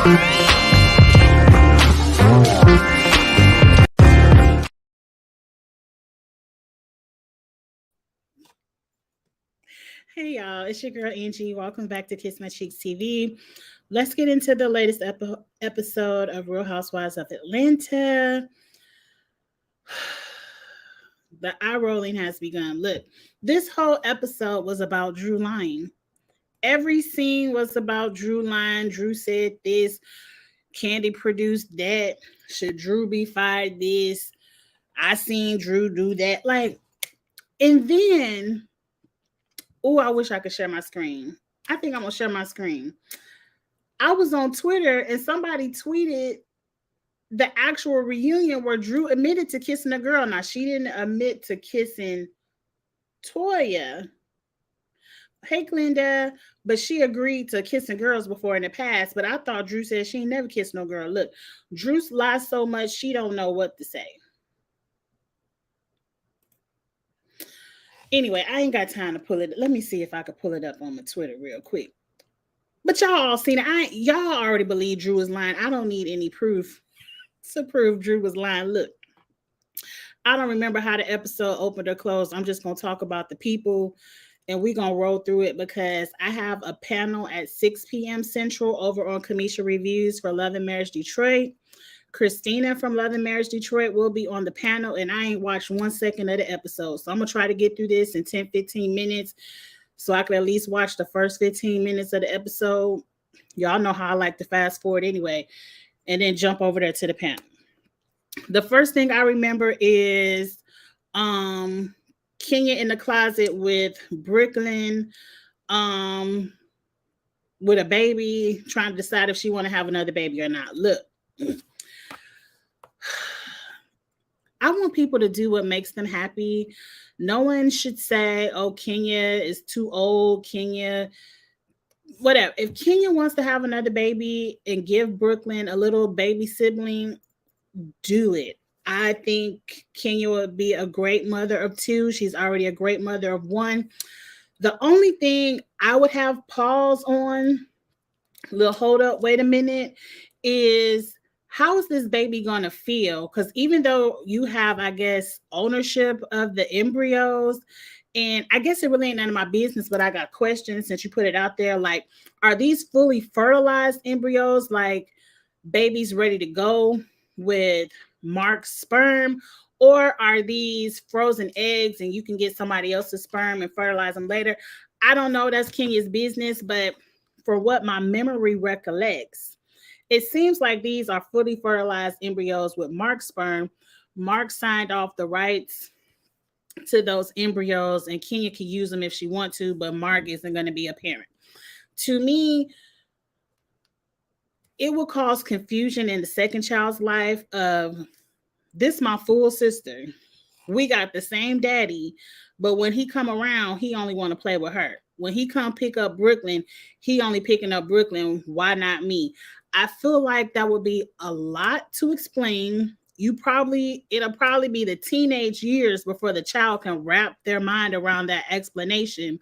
Hey y'all, it's your girl Angie. Welcome back to Kiss My Cheeks TV. Let's get into the latest episode of Real Housewives of Atlanta. The eye rolling has begun. Look, this whole episode was about Drew lying. Every scene was about Drew lying. Drew said this, Candy produced that. Should Drew be fired? This. I seen Drew do that. And then, oh, I wish I could share my screen. I think I'm gonna share my screen. I was on Twitter and somebody tweeted the actual reunion where Drew admitted to kissing a girl. Now, she didn't admit to kissing Toya. Hey, Glenda. But she agreed to kissing girls before in the past. But I thought Drew said she ain't never kissed no girl. Look, Drew lies so much, she don't know what to say. Anyway, I ain't got time to pull it. Let me see if I could pull it up on my Twitter real quick. But y'all all seen it. Y'all already believe Drew was lying. I don't need any proof to prove Drew was lying. Look, I don't remember how the episode opened or closed. I'm just going to talk about the people and we're going to roll through it because I have a panel at 6 p.m. Central over on Kamisha Reviews for Love and Marriage Detroit. Christina from Love and Marriage Detroit will be on the panel, and I ain't watched 1 second of the episode. So I'm going to try to get through this in 10, 15 minutes so I could at least watch the first 15 minutes of the episode. Y'all know how I like to fast forward anyway, and then jump over there to the panel. The first thing I remember is Kenya in the closet with Brooklyn with a baby, trying to decide if she want to have another baby or not. Look, I want people to do what makes them happy. No one should say, oh, Kenya is too old. Kenya, whatever. If Kenya wants to have another baby and give Brooklyn a little baby sibling, do it. I think Kenya would be a great mother of two. She's already a great mother of one. The only thing I would have pause on, little hold up, wait a minute, is how is this baby going to feel? Because even though you have, I guess, ownership of the embryos, and I guess it really ain't none of my business, but I got questions since you put it out there. Like, are these fully fertilized embryos, like babies ready to go with Mark's sperm? Or are these frozen eggs and you can get somebody else's sperm and fertilize them later? I don't know. That's Kenya's business. But for what my memory recollects, it seems like these are fully fertilized embryos with Mark's sperm. Mark signed off the rights to those embryos, and Kenya can use them if she wants to, but Mark isn't going to be a parent. To me, it will cause confusion in the second child's life of, this my full sister. We got the same daddy, but when he come around, he only want to play with her. When he come pick up Brooklyn, he only picking up Brooklyn. Why not me? I feel like that would be a lot to explain. It'll probably be the teenage years before the child can wrap their mind around that explanation.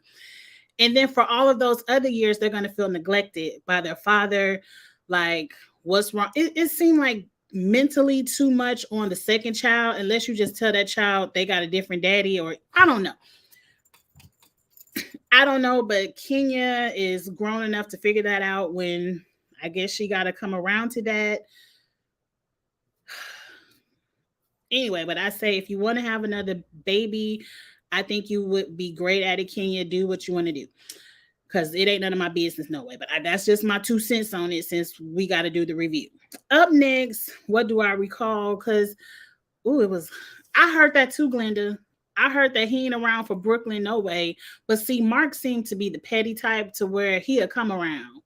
And then for all of those other years, they're going to feel neglected by their father. Like, what's wrong? It seemed like mentally too much on the second child, unless you just tell that child they got a different daddy, or I don't know. But Kenya is grown enough to figure that out when I guess she got to come around to that. Anyway, but I say if you want to have another baby, I think you would be great at it, Kenya. Do what you want to do. Because it ain't none of my business, no way. But that's just my 2 cents on it since we got to do the review. Up next, what do I recall? Because, I heard that too, Glenda. I heard that he ain't around for Brooklyn, no way. But see, Mark seemed to be the petty type to where he'll come around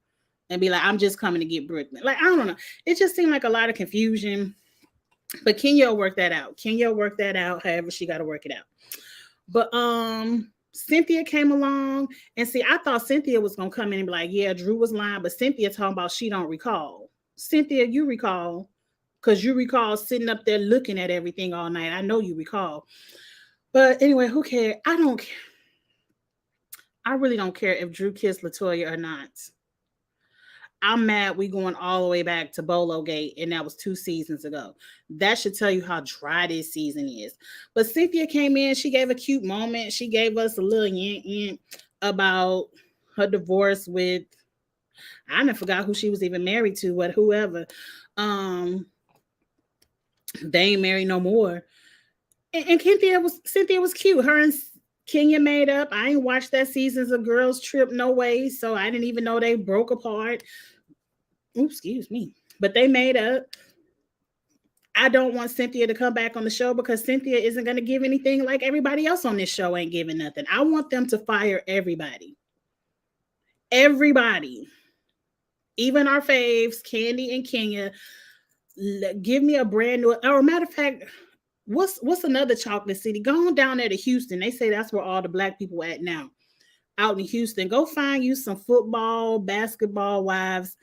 and be like, I'm just coming to get Brooklyn. Like, I don't know. It just seemed like a lot of confusion. But Kenya will work that out. However she got to work it out. But Cynthia came along, and see, I thought Cynthia was going to come in and be like, yeah, Drew was lying, but Cynthia talking about she don't recall. Cynthia, you recall, because you recall sitting up there looking at everything all night. I know you recall. But anyway, who cares? I don't care. I really don't care if Drew kissed LaToya or not. I'm mad we going all the way back to Bolo Gate, and that was 2 seasons ago. That should tell you how dry this season is. But Cynthia came in, she gave a cute moment. She gave us a little yin about her divorce with, I never forgot who she was even married to, what whoever. Um, they ain't married no more. And Cynthia was cute. Her and Kenya made up. I ain't watched that seasons of Girls Trip no way, so I didn't even know they broke apart. Oops, excuse me. But they made up. I don't want Cynthia to come back on the show because Cynthia isn't going to give anything like everybody else on this show ain't giving nothing. I want them to fire everybody. Everybody. Even our faves, Candy and Kenya. Give me a brand new, or matter of fact, what's another chocolate city? Go on down there to Houston. They say that's where all the black people at now. Out in Houston. Go find you some football, basketball wives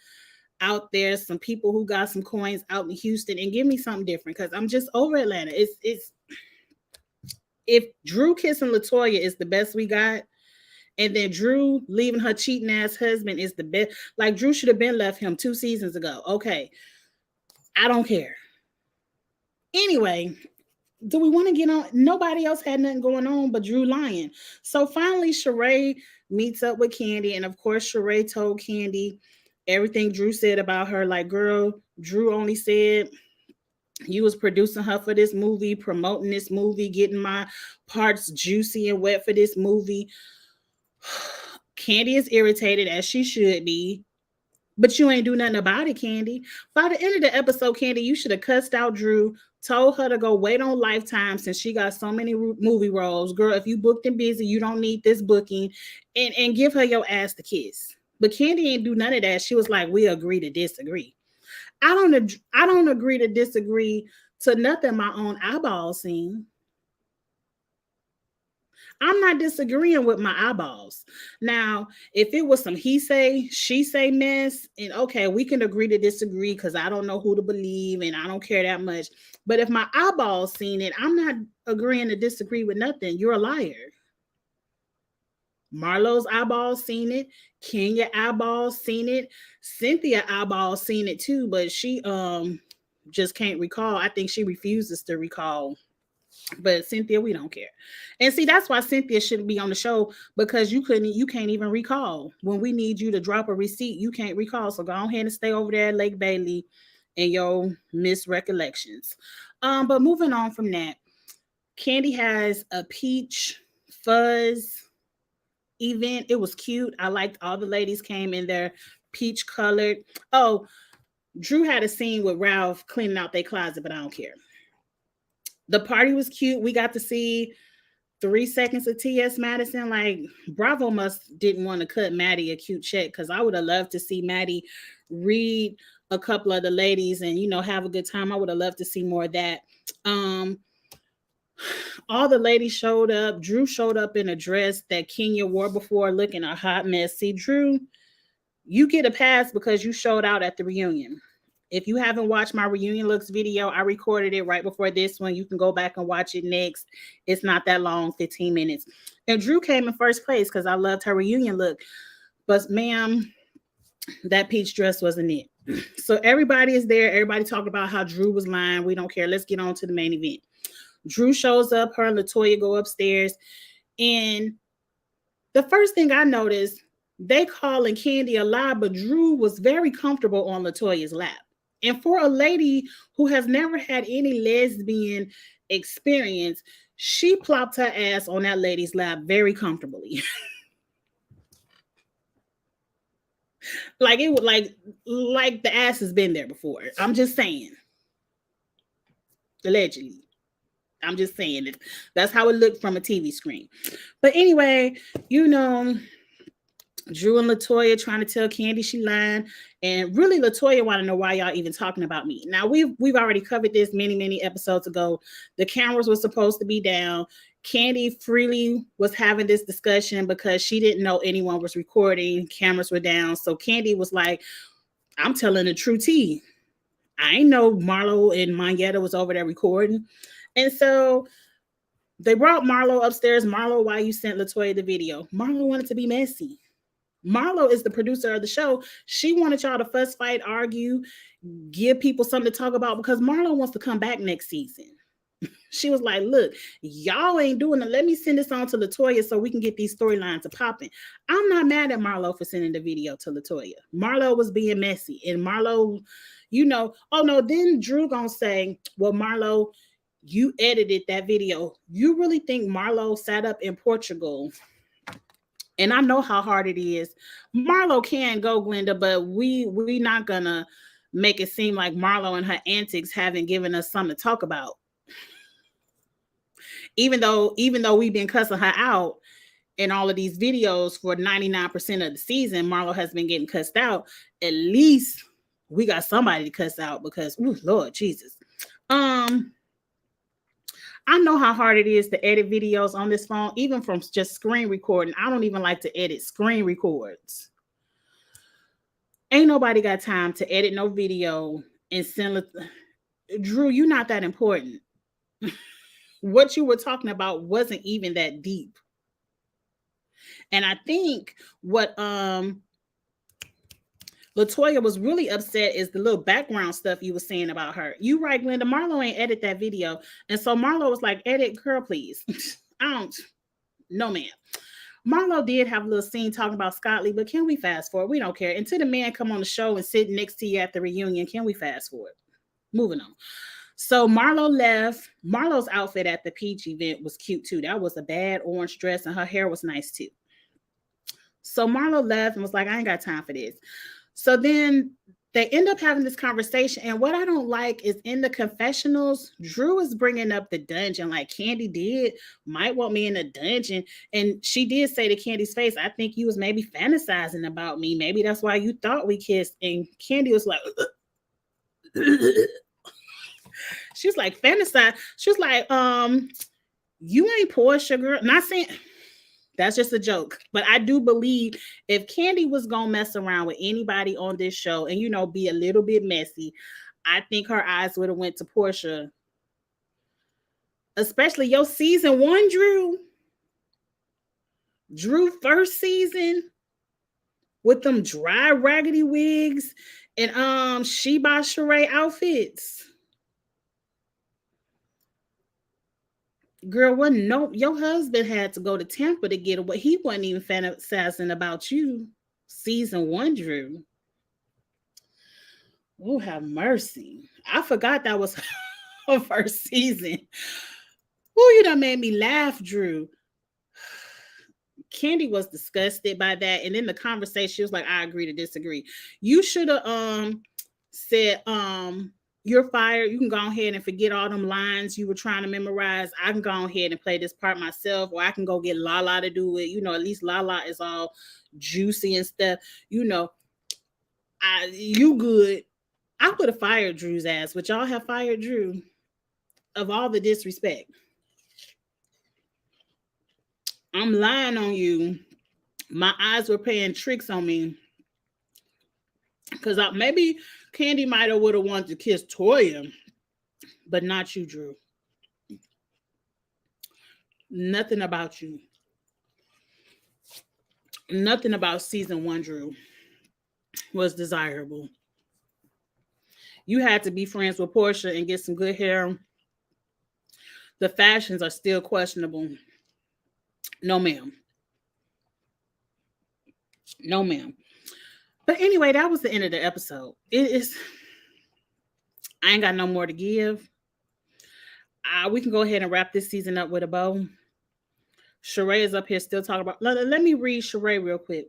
out there, some people who got some coins out in Houston, and give me something different because I'm just over Atlanta. It's if Drew kissing Latoya is the best we got, and then Drew leaving her cheating ass husband is the best. Like Drew should have been left him 2 seasons ago. Okay, I don't care. Anyway, do we want to get on? Nobody else had nothing going on but Drew lying. So finally, Sheree meets up with Candy, and of course, Sheree told Candy everything Drew said about her. Like, girl, Drew only said you was producing her for this movie, promoting this movie, getting my parts juicy and wet for this movie. Candy is irritated, as she should be. But you ain't do nothing about it, Candy. By the end of the episode, Candy, you should have cussed out Drew, told her to go wait on Lifetime since she got so many movie roles. Girl, if you booked and busy, you don't need this booking. And give her your ass to kiss. But Candy ain't do none of that. She was like, we agree to disagree. I don't agree to disagree to nothing my own eyeballs seen. I'm not disagreeing with my eyeballs. Now, if it was some he say, she say mess, and okay, we can agree to disagree because I don't know who to believe and I don't care that much. But if my eyeballs seen it, I'm not agreeing to disagree with nothing. You're a liar. Marlo's eyeballs seen it. Kenya eyeballs seen it. Cynthia eyeballs seen it too, but she just can't recall. I think she refuses to recall. But Cynthia, we don't care. And see, that's why Cynthia shouldn't be on the show because you can't even recall. When we need you to drop a receipt, you can't recall. So go ahead and stay over there at Lake Bailey and your misrecollections. But moving on from that, Candy has a peach fuzz event. It was cute. I liked all the ladies came in there peach colored. Oh, Drew had a scene with Ralph cleaning out their closet, but I don't care. The party was cute. We got to see 3 seconds of T.S. Madison. Like, Bravo must didn't want to cut Maddie a cute check because I would have loved to see Maddie read a couple of the ladies and, have a good time. I would have loved to see more of that. All the ladies showed up. Drew showed up in a dress that Kenya wore before, looking a hot mess. See, Drew, you get a pass because you showed out at the reunion. If you haven't watched my reunion looks video, I recorded it right before this one. You can go back and watch it next. It's not that long, 15 minutes. And Drew came in first place because I loved her reunion look. But ma'am, that peach dress wasn't it. So everybody is there. Everybody talked about how Drew was lying. We don't care. Let's get on to the main event. Drew shows up. Her and Latoya go upstairs. And the first thing I noticed, they calling Candy a lie, but Drew was very comfortable on Latoya's lap. And for a lady who has never had any lesbian experience, she plopped her ass on that lady's lap very comfortably. Like it would like the ass has been there before. I'm just saying. Allegedly. I'm just saying it. That's how it looked from a TV screen. But anyway, Drew and Latoya trying to tell Candy she lying, and really Latoya want to know why y'all even talking about me. Now we've already covered this many episodes ago. The cameras were supposed to be down. Candy freely was having this discussion because she didn't know anyone was recording. Cameras were down, so Candy was like, "I'm telling the true tea. I ain't know Marlo and Monyetta was over there recording," and so they brought Marlo upstairs. Marlo, why you sent Latoya the video? Marlo wanted to be messy. Marlo is the producer of the show. She wanted y'all to fuss, fight, argue, give people something to talk about because Marlo wants to come back next season. She was like, look, y'all ain't doing it. Let me send this on to LaToya so we can get these storylines to popping. I'm not mad at Marlo for sending the video to LaToya. Marlo was being messy. And Marlo, oh no, then Drew gonna say, well, Marlo, you edited that video. You really think Marlo sat up in Portugal? And I know how hard it is. Marlo can go, Glenda, but we not gonna make it seem like Marlo and her antics haven't given us something to talk about. Even though we've been cussing her out in all of these videos for 99% of the season, Marlo has been getting cussed out. At least we got somebody to cuss out because, ooh, Lord Jesus. I know how hard it is to edit videos on this phone, even from just screen recording. I don't even like to edit screen records. Ain't nobody got time to edit no video and send it. Drew, you're not that important. What you were talking about wasn't even that deep. And I think what LaToya was really upset is the little background stuff you were saying about her. You right, Glenda. Marlo ain't edit that video. And so Marlo was like, edit, girl, please. No, ma'am. Marlo did have a little scene talking about Scott Lee, but can we fast forward? We don't care. Until the man come on the show and sit next to you at the reunion, can we fast forward? Moving on. So Marlo left. Marlo's outfit at the Peach event was cute too. That was a bad orange dress and her hair was nice too. So Marlo left and was like, I ain't got time for this. So then they end up having this conversation. And what I don't like is in the confessionals, Drew is bringing up the dungeon like Kandi did, might want me in the dungeon. And she did say to Candy's face, I think you was maybe fantasizing about me. Maybe that's why you thought we kissed. And Kandi was like, she's like, fantasize. She was like, you ain't Portia, girl. Not saying... That's just a joke. But I do believe if Kandi was going to mess around with anybody on this show and, be a little bit messy, I think her eyes would have went to Portia. Especially your season 1, Drew. Drew first season with them dry, raggedy wigs and She by Sheree outfits. Girl, your husband had to go to Tampa to get away. He wasn't even fantasizing about you. Season 1, Drew. Oh, have mercy. I forgot that was her first season. Oh, you done made me laugh, Drew. Kandi was disgusted by that. And in the conversation, she was like, I agree to disagree. You should have said, you're fired. You can go ahead and forget all them lines you were trying to memorize. I can go ahead and play this part myself, or I can go get Lala to do it. At least Lala is all juicy and stuff. You good. I would have fired Drew's ass, but y'all have fired Drew of all the disrespect. I'm lying on you. My eyes were playing tricks on me. Because maybe Kandi might have would have wanted to kiss Toya, but not you, Drew. Nothing about you. Nothing about season 1, Drew, was desirable. You had to be friends with Portia and get some good hair. The fashions are still questionable. No, ma'am. No, ma'am. But anyway, that was the end of the episode. I ain't got no more to give. We can go ahead and wrap this season up with a bow. Sheree is up here still talking about... Let me read Sheree real quick.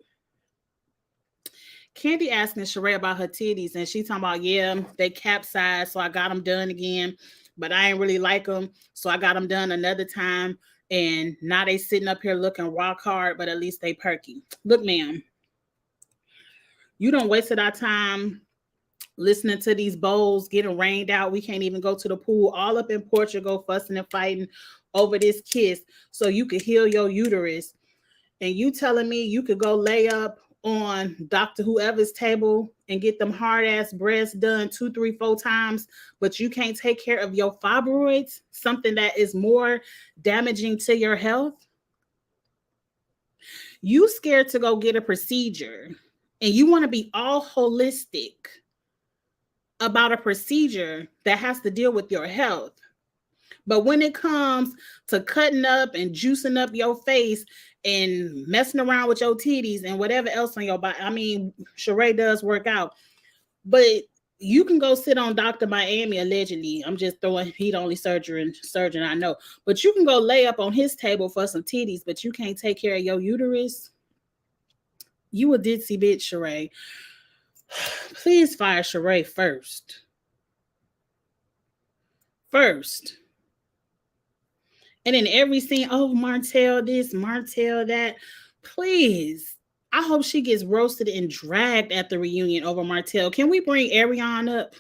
Kandi asking Sheree about her titties, and she talking about, yeah, they capsized, so I got them done again, but I ain't really like them, so I got them done another time, and now they sitting up here looking rock hard, but at least they perky. Look, ma'am. You don't wasted our time listening to these bowls getting rained out. We can't even go to the pool. All up in Portugal, fussing and fighting over this kiss so you could heal your uterus. And you telling me you could go lay up on Dr. Whoever's table and get them hard ass breasts done 2, 3, 4 times, but you can't take care of your fibroids, something that is more damaging to your health. You scared to go get a procedure and you want to be all holistic about a procedure that has to deal with your health. But when it comes to cutting up and juicing up your face and messing around with your titties and whatever else on your body, I mean, Sheree does work out, but you can go sit on Dr. Miami, allegedly. I'm just throwing, he the only surgeon I know. But you can go lay up on his table for some titties, but you can't take care of your uterus. You a ditzy bitch, Sheree. Please fire Sheree first. First. And in every scene, oh, Martell this, Martell that. Please. I hope she gets roasted and dragged at the reunion over Martell. Can we bring Ariane up?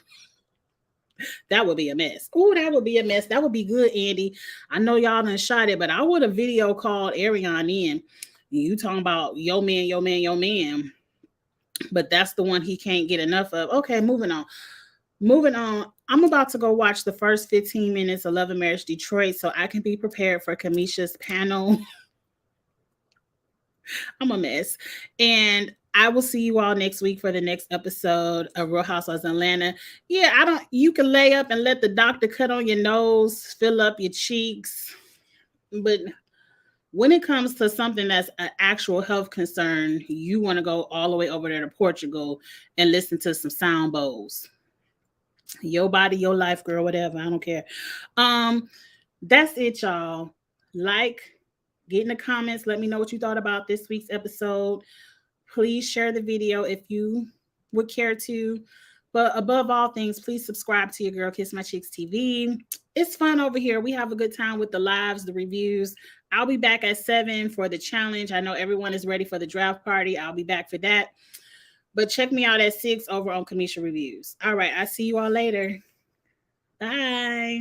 That would be a mess. Oh, that would be a mess. That would be good, Andy. I know y'all done shot it, but I would have video called Ariane in. You talking about yo man, yo man, yo man. But that's the one he can't get enough of. Okay, moving on. Moving on, I'm about to go watch the first 15 minutes of Love and Marriage Detroit so I can be prepared for Kamisha's panel. I'm a mess. And I will see you all next week for the next episode of Real Housewives of Atlanta. Yeah, you can lay up and let the doctor cut on your nose, fill up your cheeks. But when it comes to something that's an actual health concern, you want to go all the way over there to Portugal and listen to some sound bowls. Your body, your life, girl, whatever. I don't care. That's it, y'all. Like, get in the comments. Let me know what you thought about this week's episode. Please share the video if you would care to. But above all things, please subscribe to your girl Kiss My Cheeks TV. It's fun over here. We have a good time with the lives, the reviews. I'll be back at 7 for the challenge. I know everyone is ready for the draft party. I'll be back for that. But check me out at 6 over on Kamisha Reviews. All right. I'll see you all later. Bye.